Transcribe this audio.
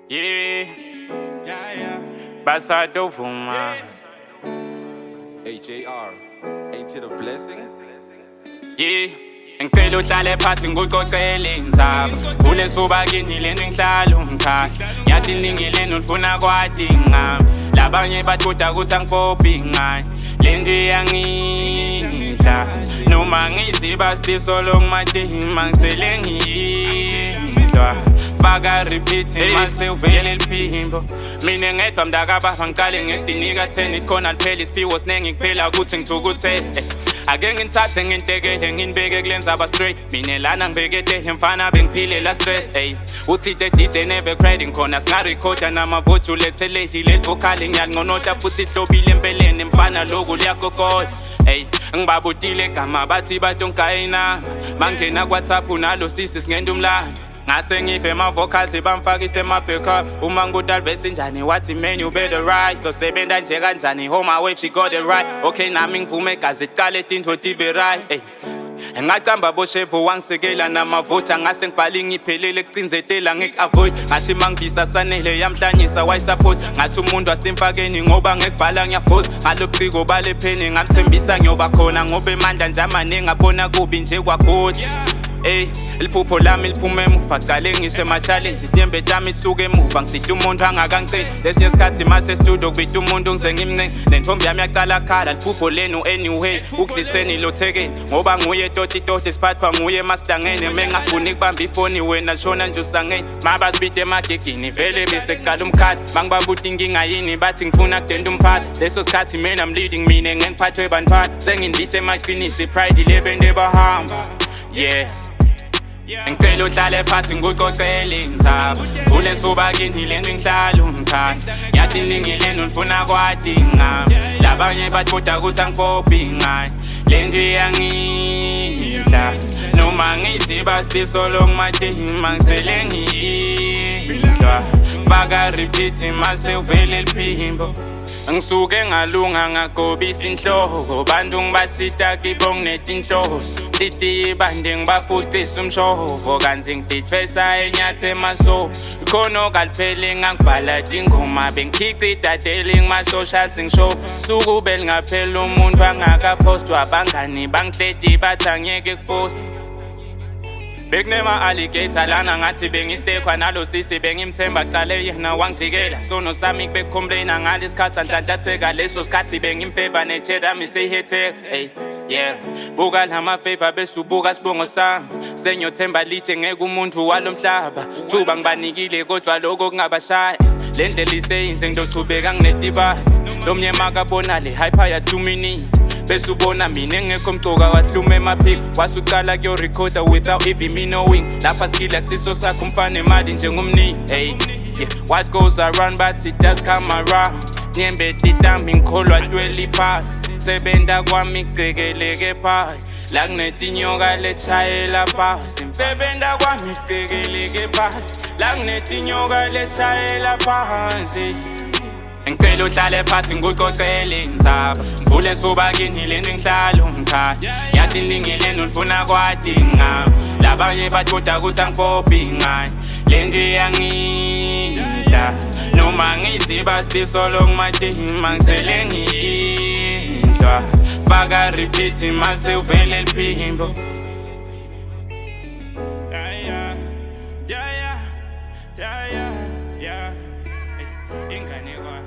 Yeah, Basado Vuma. HAR, ain't it a blessing? Yeah, ngicela uhlale phansi ngucocele indzaba. Kule nsuba kini lento ngihlala umkhahla. Yathi ningileni ufuna kwati ngami. Labanye bathuda ukuthi angipophi ngayo. Lento iyangidla. Noma ngisiba still solo ngumadima ngisele ngidlwa. Faka repeat mase uvele liphimbo. Mina ngedwa mdaka baba ngiqale ngedinika 10 ikhona liphela isiphiwo sinengi kuphela ukuthi ngijukuthe. Ake ngithathe ngintekele nginibeke kulenza aba straight. Mina lana ngibeketele mfana bengiphilela stress. Hey, uthi the DJ never cried khona singarecorda namavoto lethe lady le vocal ngiyanqonota futhi hlobile empeleni mfana lokhu liyagogoda. Hey, ngibabutile gama bathi badonkayina. Mangena kwaThaphu nalo sisi singenda umlando. Ngase ngiphe ama-vocals bamfakise ema-backup. Uma ngudalvesi njani wathi man you better rise. Sosebenza nje kanjani home away she got it right. Okay nami ngivume gazi qale tinto tibe right. Hey, ngacamba boshevu wangisekela namavota. Ngase ngibhali ngiphelele kucinzetela ngik-avoid. Ngathi mangisa sanele yamhlanyisa wayisupport. Ngathi umuntu wasemfakeni ngoba ngekubhala ngiyaphost. Ngalobuciko balepheni ngamthembisa ngiyoba khona. Ngoba emandla nje amaningi ngabona kubi nje kwagoda. Ey, liphupho lami liphume emuva cale ngisho ema-challenge itembe tami lisuke emuva ngisida umuntu angakangiceli lesinye isikhathi mase studio kubita umuntu ngize ngimnengi nentombi yami yacala khala liphupho lenu anyway ukudliseni lothekeni ngoba nguye toti siphathwa nguye emasitangeni mengafuni kubamba ifoni wena shona nje usangeni mabasibide emagegini vele bese kuqala umkhathi mangibambuta inkinga yini bathi ngifuna kudenda umphathi leso sikhathi man I'm leading mina ngengiphathwe bantwana sengindise emaqinisi pride lebende bahamba yeah. Ngicela uhlale phansi ngucocele indzaba. Kule nsuba kini lento ngihlala umkhahla. Yathi ningileni ufuna kwati ngami. Labanye bathuda ukuthi angipophi ngayo. Lento iyangidla. Noma ngisiba still solo ngumadima ngisele ngidlwa. Faka repeat mase uvele liphimbo. Ngisuke ngalunga ngagobisa inhloko bantu ngibasita kibo nginetinhloso titi bande ngibafutisa umshovo kanzi ngidithwesa enyathe emaso khona kaliphele ngangibhala ingoma bengikhicita daily ngima-socials ngisho suku belingaphela umuntu angakapostwa abangani bangihleti bathi angeke kufosta. Bekunema alligator lana ngathi bengistekwa nalo sisi bengimthemba qale yena wangijikela sono sami kubecomplaina ngalesikhathi anhlantatheka leso sikhathi bengimfeva necheda miseyihetheka. Hey yeah, buka lama favor bese ubuka sibongo sami senyothemba lithe ngeke umuntu walomhlaba thuba ngibanikile kodwa lokho kungabashaya le ndlela iseyinze ngidochubeka nginetiba lomnye makabona le hyper ya 2 minutes bese ubona mina engekho mcoka wahluma emaphiko wasuqala kuyo recorder without even me knowing lapha skill akusiso sakho umfana emali njengomnini. Hey yeah, what goes around but it does come around. Nyembe titami ngikholwa tweli phasi sebenda kwami kucekeleke phasi la kunetinyoka letshayela phasi sebenda kwami kucekeleke phasi la kunetinyoka letshayela phasi. Ngicela uhlale phansi ngucocele indzaba. Mvule nsuba kini lento ngihlala umkhahla. Yathi ningileni ufuna kwati ngami. Labanye bathuda ukuthi angipophi ngayo. Lento iyangidla. Noma ngisiba still solo ngumadima ngisele ngidlwa. Faka repeat mase uvele liphimbo. Yeah. Ingane kwa